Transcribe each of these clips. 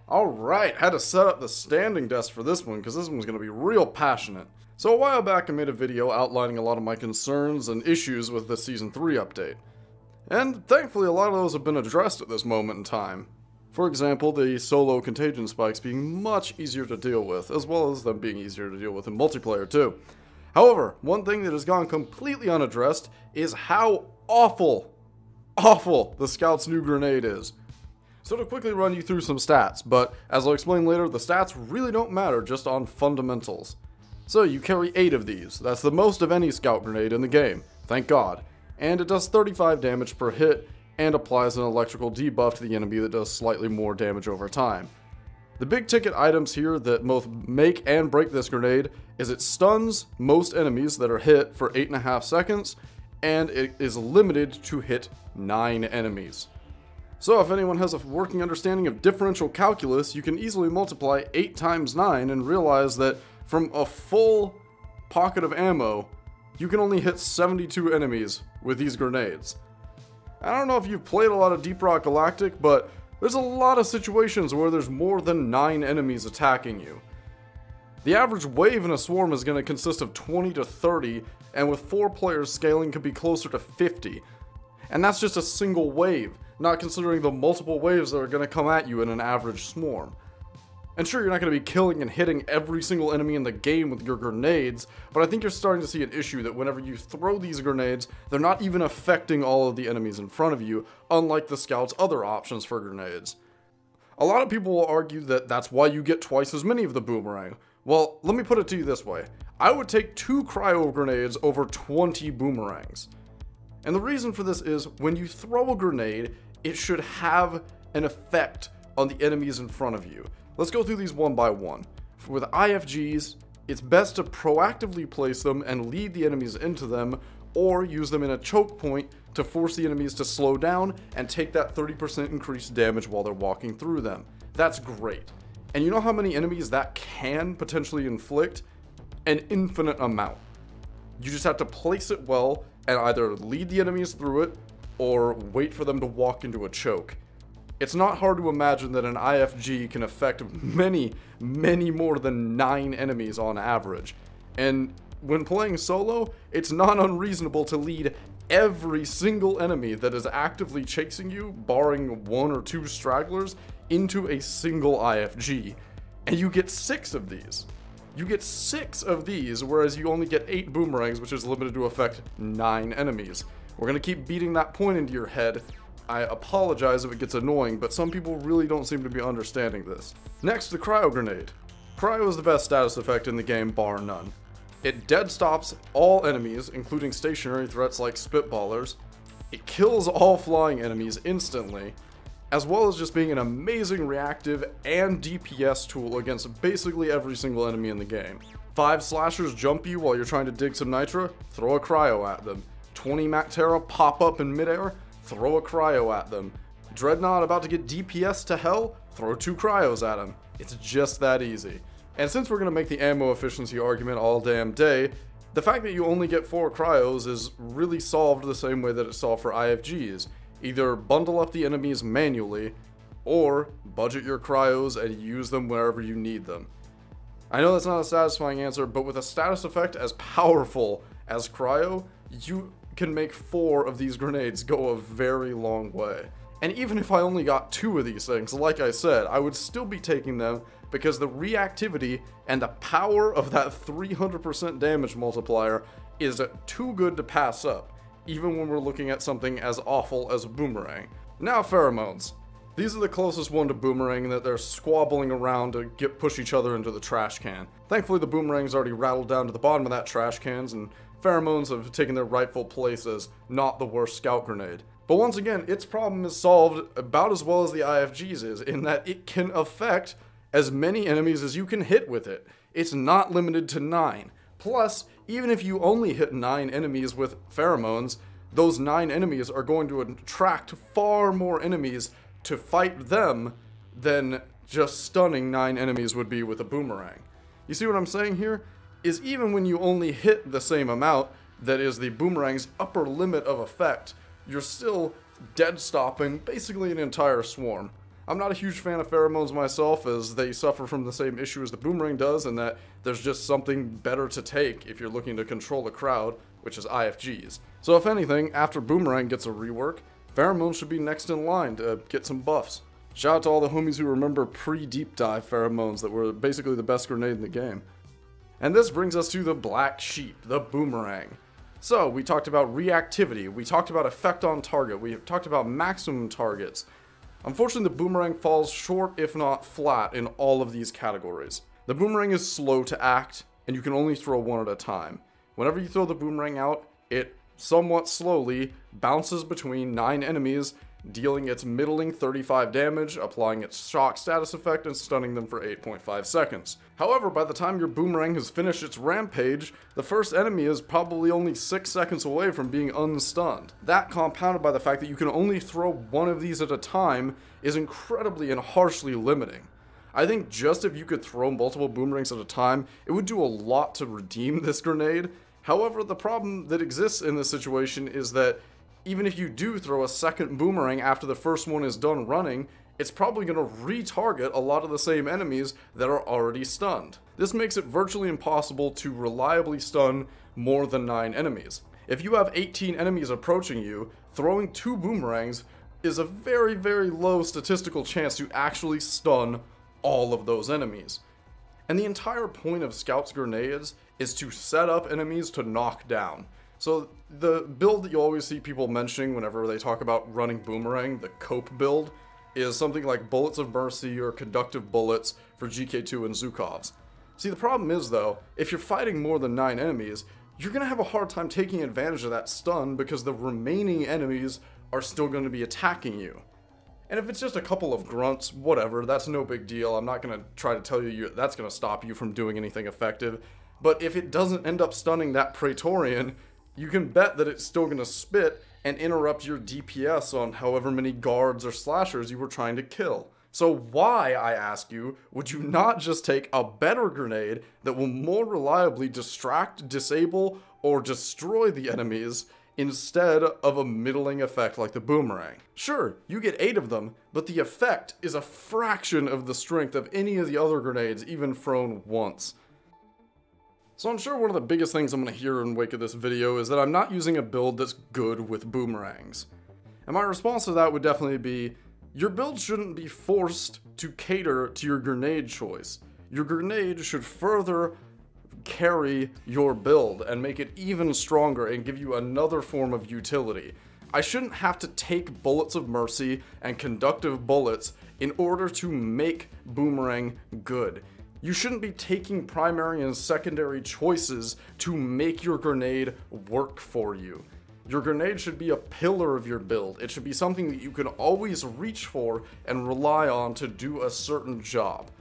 Alright, had to set up the standing desk for this one because this one's going to be real passionate. So a while back I made a video outlining a lot of my concerns and issues with the Season 3 update. And thankfully a lot of those have been addressed at this moment in time. For example, the solo contagion spikes being much easier to deal with, as well as them being easier to deal with in multiplayer too. However, one thing that has gone completely unaddressed is how awful the Scout's new grenade is. So to quickly run you through some stats, but as I'll explain later, the stats really don't matter just on fundamentals. So you carry 8 of these, that's the most of any Scout grenade in the game, thank God. And it does 35 damage per hit, and applies an electrical debuff to the enemy that does slightly more damage over time. The big ticket items here that both make and break this grenade is it stuns most enemies that are hit for 8.5 seconds, and it is limited to hit 9 enemies. So if anyone has a working understanding of differential calculus, you can easily multiply 8 times 9 and realize that from a full pocket of ammo, you can only hit 72 enemies with these grenades. I don't know if you've played a lot of Deep Rock Galactic, but there's a lot of situations where there's more than 9 enemies attacking you. The average wave in a swarm is going to consist of 20 to 30, and with 4 players scaling could be closer to 50. And that's just a single wave, not considering the multiple waves that are going to come at you in an average swarm. And sure, you're not going to be killing and hitting every single enemy in the game with your grenades, but I think you're starting to see an issue that whenever you throw these grenades, they're not even affecting all of the enemies in front of you, unlike the Scout's other options for grenades. A lot of people will argue that that's why you get twice as many of the boomerang. Well, let me put it to you this way. I would take 2 cryo grenades over 20 boomerangs. And the reason for this is, when you throw a grenade, it should have an effect on the enemies in front of you. Let's go through these one by one. With IFGs, it's best to proactively place them and lead the enemies into them, or use them in a choke point to force the enemies to slow down and take that 30% increased damage while they're walking through them. That's great. And you know how many enemies that can potentially inflict? An infinite amount. You just have to place it well and either lead the enemies through it or wait for them to walk into a choke. It's not hard to imagine that an IFG can affect many more than 9 enemies on average. And when playing solo, it's not unreasonable to lead every single enemy that is actively chasing you, barring 1 or 2 stragglers, into a single IFG. And you get 6 of these. You get 6 of these, whereas you only get 8 boomerangs, which is limited to affect 9 enemies. We're gonna keep beating that point into your head. I apologize if it gets annoying, but some people really don't seem to be understanding this. Next, the cryo grenade. Cryo is the best status effect in the game, bar none. It dead stops all enemies, including stationary threats like spitballers. It kills all flying enemies instantly, as well as just being an amazing reactive and DPS tool against basically every single enemy in the game. 5 slashers jump you while you're trying to dig some nitra, throw a cryo at them. 20 Mactera pop up in midair, throw a cryo at them. Dreadnought about to get DPS to hell, throw 2 cryos at him. It's just that easy. And since we're going to make the ammo efficiency argument all damn day, the fact that you only get 4 cryos is really solved the same way that it's solved for IFGs. Either bundle up the enemies manually, or budget your cryos and use them wherever you need them. I know that's not a satisfying answer, but with a status effect as powerful as cryo, you can make 4 of these grenades go a very long way. And even if I only got 2 of these things, like I said, I would still be taking them because the reactivity and the power of that 300% damage multiplier is too good to pass up, even when we're looking at something as awful as a boomerang. Now pheromones. These are the closest one to boomerang in that they're squabbling around to push each other into the trash can. Thankfully the boomerang's already rattled down to the bottom of that trash cans, and pheromones have taken their rightful place as not the worst scout grenade. But once again, its problem is solved about as well as the IFG's is, in that it can affect as many enemies as you can hit with it. It's not limited to 9. Plus, even if you only hit 9 enemies with pheromones, those 9 enemies are going to attract far more enemies to fight them than just stunning 9 enemies would be with a boomerang. You see what I'm saying here? Is even when you only hit the same amount, that is the boomerang's upper limit of effect, you're still dead stopping basically an entire swarm. I'm not a huge fan of pheromones myself, as they suffer from the same issue as the boomerang does, and that there's just something better to take if you're looking to control a crowd, which is IFGs. So if anything, after boomerang gets a rework, pheromones should be next in line to get some buffs. Shout out to all the homies who remember pre-deep dive pheromones that were basically the best grenade in the game. And this brings us to the black sheep, the boomerang. So, we talked about reactivity, we talked about effect on target, we talked about maximum targets. Unfortunately, the boomerang falls short, if not flat, in all of these categories. The boomerang is slow to act, and you can only throw one at a time. Whenever you throw the boomerang out, it somewhat slowly bounces between 9 enemies, dealing its middling 35 damage, applying its shock status effect, and stunning them for 8.5 seconds. However, by the time your boomerang has finished its rampage, the first enemy is probably only 6 seconds away from being unstunned. That, compounded by the fact that you can only throw one of these at a time, is incredibly and harshly limiting. I think just if you could throw multiple boomerangs at a time, it would do a lot to redeem this grenade. However, the problem that exists in this situation is that even if you do throw a second boomerang after the first one is done running, it's probably going to retarget a lot of the same enemies that are already stunned. This makes it virtually impossible to reliably stun more than 9 enemies. If you have 18 enemies approaching you, throwing 2 boomerangs is a very, very low statistical chance to actually stun all of those enemies. And the entire point of Scout's grenades is to set up enemies to knock down. So the build that you always see people mentioning whenever they talk about running boomerang, the cope build, is something like Bullets of Mercy or Conductive Bullets for GK2 and Zhukovs. See, the problem is though, if you're fighting more than 9 enemies, you're going to have a hard time taking advantage of that stun because the remaining enemies are still going to be attacking you. And if it's just a couple of grunts, whatever, that's no big deal. I'm not going to try to tell you that's going to stop you from doing anything effective. But if it doesn't end up stunning that Praetorian, you can bet that it's still going to spit and interrupt your DPS on however many guards or slashers you were trying to kill. So why, I ask you, would you not just take a better grenade that will more reliably distract, disable, or destroy the enemies instead of a middling effect like the boomerang? Sure, you get 8 of them, but the effect is a fraction of the strength of any of the other grenades even thrown once. So I'm sure one of the biggest things I'm going to hear in wake of this video is that I'm not using a build that's good with boomerangs. And my response to that would definitely be, your build shouldn't be forced to cater to your grenade choice. Your grenade should further carry your build and make it even stronger and give you another form of utility. I shouldn't have to take Bullets of Mercy and Conductive Bullets in order to make boomerang good. You shouldn't be taking primary and secondary choices to make your grenade work for you. Your grenade should be a pillar of your build. It should be something that you can always reach for and rely on to do a certain job.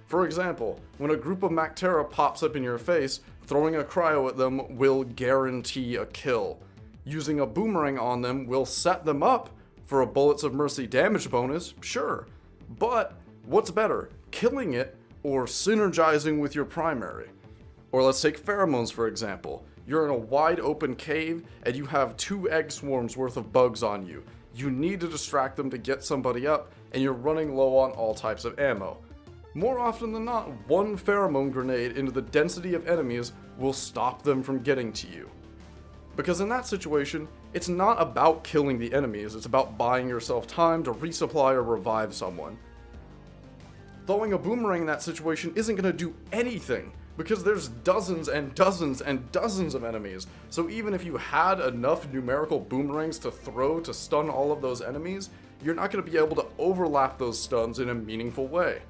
For example, when a group of Mactera pops up in your face, throwing a cryo at them will guarantee a kill. Using a boomerang on them will set them up for a Bullets of Mercy damage bonus, sure. But what's better, killing it or synergizing with your primary? Or let's take pheromones for example. You're in a wide open cave and you have 2 egg swarms worth of bugs on you. You need to distract them to get somebody up and you're running low on all types of ammo. More often than not, one pheromone grenade into the density of enemies will stop them from getting to you. Because in that situation, it's not about killing the enemies, it's about buying yourself time to resupply or revive someone. Throwing a boomerang in that situation isn't going to do anything, because there's dozens and dozens and dozens of enemies. So even if you had enough numerical boomerangs to throw to stun all of those enemies, you're not going to be able to overlap those stuns in a meaningful way.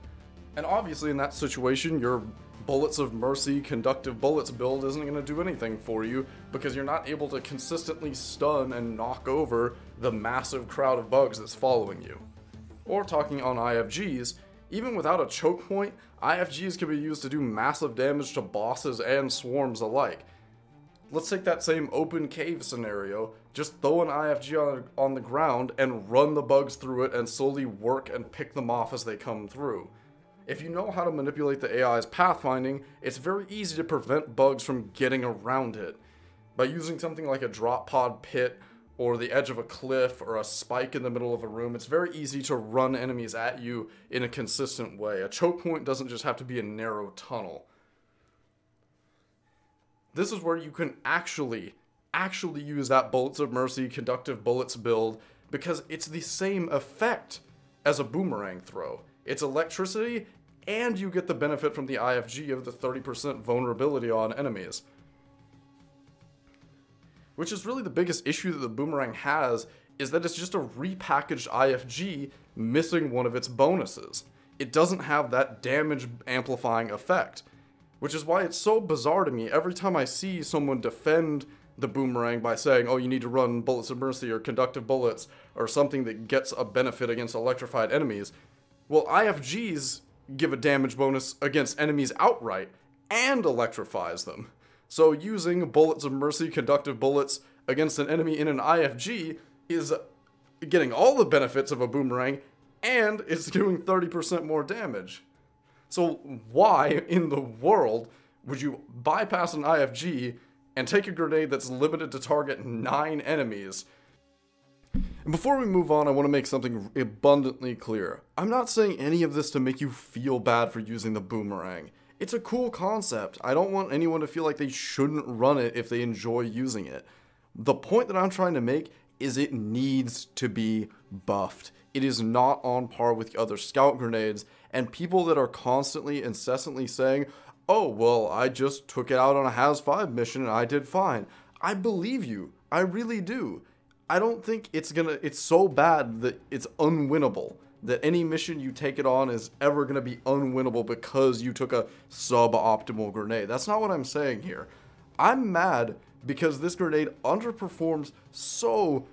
And obviously in that situation, your Bullets of Mercy Conductive Bullets build isn't going to do anything for you, because you're not able to consistently stun and knock over the massive crowd of bugs that's following you. Or talking on IFGs, even without a choke point, IFGs can be used to do massive damage to bosses and swarms alike. Let's take that same open cave scenario, just throw an IFG on the ground and run the bugs through it and slowly work and pick them off as they come through. If you know how to manipulate the AI's pathfinding, it's very easy to prevent bugs from getting around it. By using something like a drop pod pit or the edge of a cliff or a spike in the middle of a room, it's very easy to run enemies at you in a consistent way. A choke point doesn't just have to be a narrow tunnel. This is where you can actually use that Bullets of Mercy conductive bullets build, because it's the same effect as a boomerang throw. It's electricity, and you get the benefit from the IFG of the 30% vulnerability on enemies. Which is really the biggest issue that the boomerang has, is that it's just a repackaged IFG missing one of its bonuses. It doesn't have that damage amplifying effect, which is why it's so bizarre to me every time I see someone defend the boomerang by saying, oh, you need to run Bullets of Mercy or conductive bullets or something that gets a benefit against electrified enemies. Well, IFGs give a damage bonus against enemies outright and electrifies them. So using Bullets of Mercy conductive bullets against an enemy in an IFG is getting all the benefits of a boomerang, and it's doing 30% more damage. So why in the world would you bypass an IFG and take a grenade that's limited to target 9 enemies? And before we move on, I want to make something abundantly clear. I'm not saying any of this to make you feel bad for using the boomerang. It's a cool concept. I don't want anyone to feel like they shouldn't run it if they enjoy using it. The point that I'm trying to make is it needs to be buffed. It is not on par with other scout grenades, and people that are constantly, incessantly saying, oh, well, I just took it out on a Has-5 mission and I did fine. I believe you. I really do. I don't think it's so bad that it's unwinnable. That any mission you take it on is ever going to be unwinnable because you took a suboptimal grenade. That's not what I'm saying here. I'm mad because this grenade underperforms so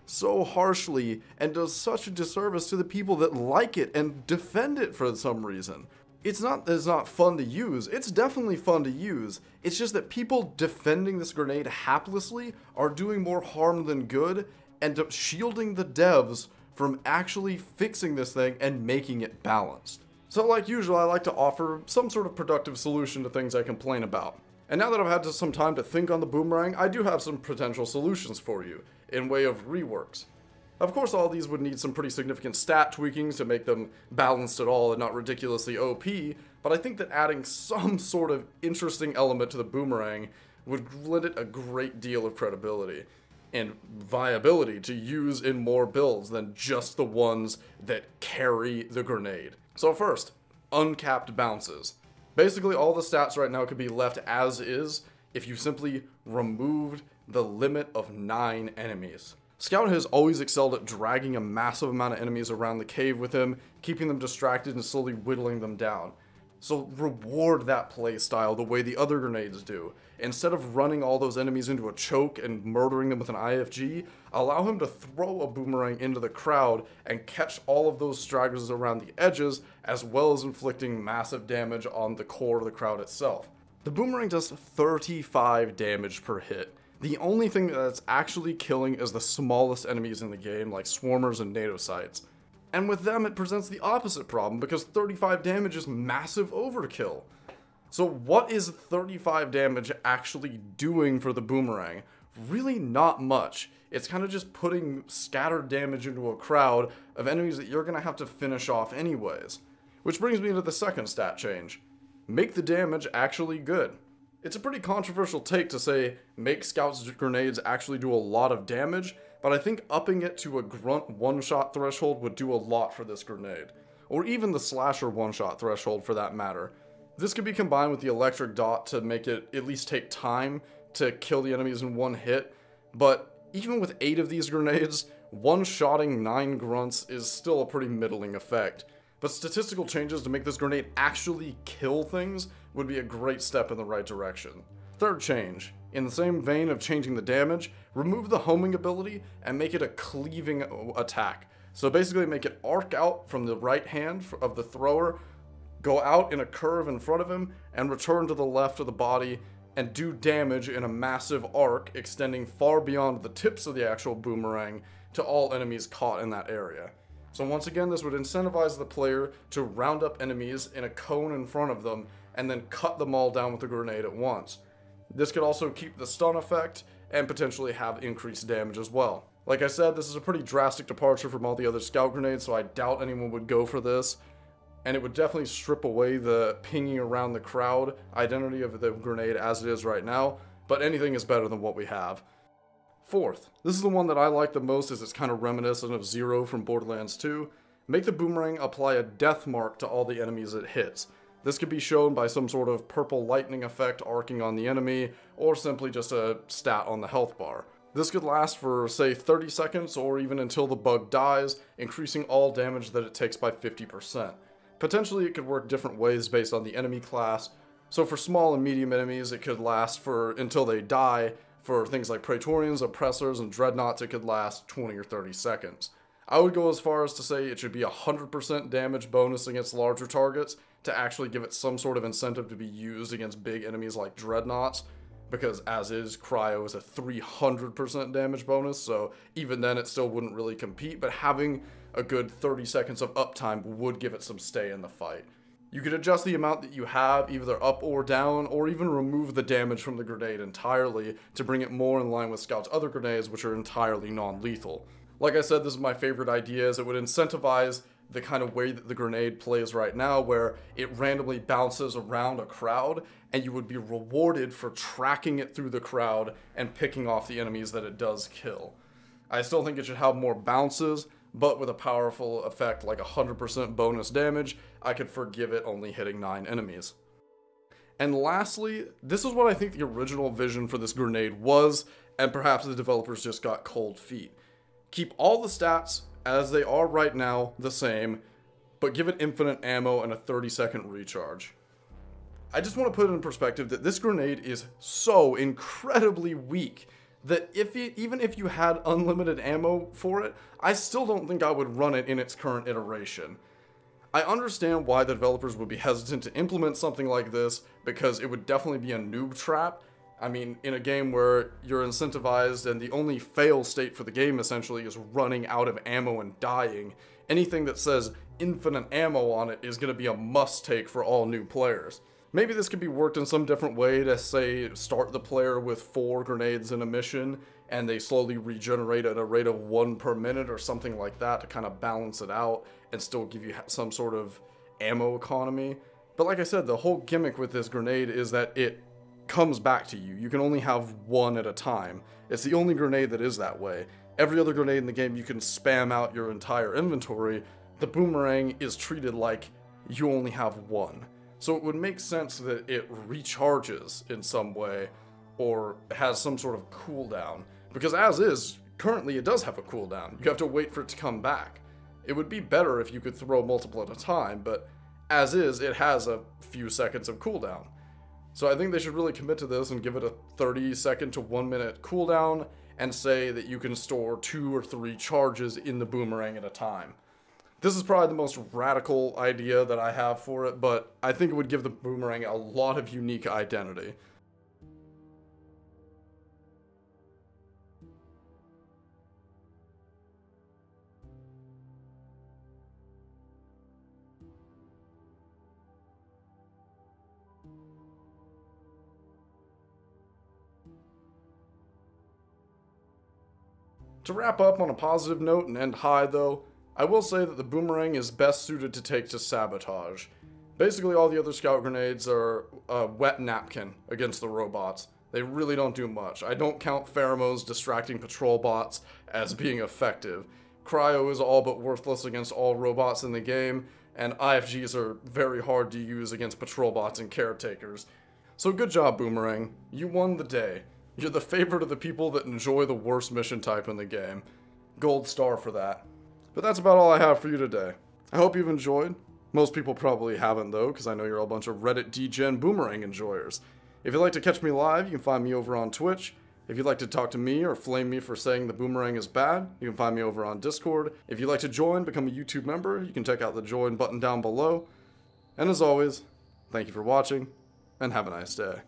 harshly and does such a disservice to the people that like it and defend it for some reason. It's not that it's not fun to use. It's definitely fun to use. It's just that people defending this grenade haplessly are doing more harm than good and shielding the devs from actually fixing this thing and making it balanced. So like usual, I like to offer some sort of productive solution to things I complain about. And now that I've had some time to think on the boomerang, I do have some potential solutions for you, in way of reworks. Of course, all these would need some pretty significant stat tweakings to make them balanced at all and not ridiculously OP, but I think that adding some sort of interesting element to the boomerang would lend it a great deal of credibility and viability to use in more builds than just the ones that carry the grenade. So first, uncapped bounces. Basically all the stats right now could be left as is if you simply removed the limit of 9 enemies. Scout has always excelled at dragging a massive amount of enemies around the cave with him, keeping them distracted and slowly whittling them down. So reward that playstyle the way the other grenades do. Instead of running all those enemies into a choke and murdering them with an IFG, allow him to throw a boomerang into the crowd and catch all of those stragglers around the edges, as well as inflicting massive damage on the core of the crowd itself. The boomerang does 35 damage per hit. The only thing that's actually killing is the smallest enemies in the game, like swarmers and NATO sites. And with them, it presents the opposite problem, because 35 damage is massive overkill. So what is 35 damage actually doing for the boomerang? Really not much. It's kind of just putting scattered damage into a crowd of enemies that you're going to have to finish off anyways. Which brings me to the second stat change. Make the damage actually good. It's a pretty controversial take to say make Scout's grenades actually do a lot of damage, but I think upping it to a grunt one-shot threshold would do a lot for this grenade. Or even the slasher one-shot threshold for that matter. This could be combined with the electric dot to make it at least take time to kill the enemies in one hit, but even with 8 of these grenades, one-shotting 9 grunts is still a pretty middling effect. But statistical changes to make this grenade actually kill things would be a great step in the right direction. Third change. In the same vein of changing the damage, remove the homing ability and make it a cleaving attack. So basically make it arc out from the right hand of the thrower, go out in a curve in front of him, and return to the left of the body and do damage in a massive arc extending far beyond the tips of the actual boomerang to all enemies caught in that area. So once again, this would incentivize the player to round up enemies in a cone in front of them and then cut them all down with the grenade at once. This could also keep the stun effect and potentially have increased damage as well. Like I said, this is a pretty drastic departure from all the other scout grenades, so I doubt anyone would go for this. And it would definitely strip away the pinging around the crowd identity of the grenade as it is right now, but anything is better than what we have. Fourth, this is the one that I like the most as it's kind of reminiscent of Zero from Borderlands 2. Make the boomerang apply a death mark to all the enemies it hits. This could be shown by some sort of purple lightning effect arcing on the enemy, or simply just a stat on the health bar. This could last for, say, 30 seconds, or even until the bug dies, increasing all damage that it takes by 50%. Potentially it could work different ways based on the enemy class, so for small and medium enemies it could last for until they die. For things like Praetorians, Oppressors, and Dreadnoughts it could last 20 or 30 seconds. I would go as far as to say it should be 100% damage bonus against larger targets to actually give it some sort of incentive to be used against big enemies like Dreadnoughts, because as is, Cryo is a 300% damage bonus, so even then it still wouldn't really compete, but having a good 30 seconds of uptime would give it some stay in the fight. You could adjust the amount that you have, either up or down, or even remove the damage from the grenade entirely to bring it more in line with Scout's other grenades, which are entirely non-lethal. Like I said, this is my favorite idea, as it would incentivize the kind of way that the grenade plays right now, where it randomly bounces around a crowd, and you would be rewarded for tracking it through the crowd and picking off the enemies that it does kill. I still think it should have more bounces, but with a powerful effect like 100% bonus damage, I could forgive it only hitting 9 enemies. And lastly, this is what I think the original vision for this grenade was, and perhaps the developers just got cold feet. Keep all the stats as they are right now the same, but give it infinite ammo and a 30-second recharge. I just want to put it in perspective that this grenade is so incredibly weak that even if you had unlimited ammo for it, I still don't think I would run it in its current iteration. I understand why the developers would be hesitant to implement something like this, because it would definitely be a noob trap. I mean, in a game where you're incentivized and the only fail state for the game essentially is running out of ammo and dying, anything that says infinite ammo on it is going to be a must-take for all new players. Maybe this could be worked in some different way to, say, start the player with 4 grenades in a mission, and they slowly regenerate at a rate of 1 per minute or something like that to kind of balance it out and still give you some sort of ammo economy. But like I said, the whole gimmick with this grenade is that it comes back to you. You can only have 1 at a time. It's the only grenade that is that way. Every other grenade in the game you can spam out your entire inventory. The boomerang is treated like you only have 1. So it would make sense that it recharges in some way, or has some sort of cooldown. Because as is, currently it does have a cooldown. You have to wait for it to come back. It would be better if you could throw multiple at a time, but as is, it has a few seconds of cooldown. So I think they should really commit to this and give it a 30-second to 1-minute cooldown, and say that you can store 2 or 3 charges in the boomerang at a time. This is probably the most radical idea that I have for it, but I think it would give the boomerang a lot of unique identity. To wrap up on a positive note and end high though, I will say that the boomerang is best suited to take to sabotage. Basically all the other scout grenades are a wet napkin against the robots. They really don't do much. I don't count pheromones distracting patrol bots as being effective. Cryo is all but worthless against all robots in the game, and IFGs are very hard to use against patrol bots and caretakers. So good job, Boomerang. You won the day. You're the favorite of the people that enjoy the worst mission type in the game. Gold star for that. But that's about all I have for you today. I hope you've enjoyed. Most people probably haven't though, because I know you're all a bunch of Reddit degen Boomerang enjoyers. If you'd like to catch me live, you can find me over on Twitch. If you'd like to talk to me or flame me for saying the boomerang is bad, you can find me over on Discord. If you'd like to join, become a YouTube member, you can check out the join button down below. And as always, thank you for watching, and have a nice day.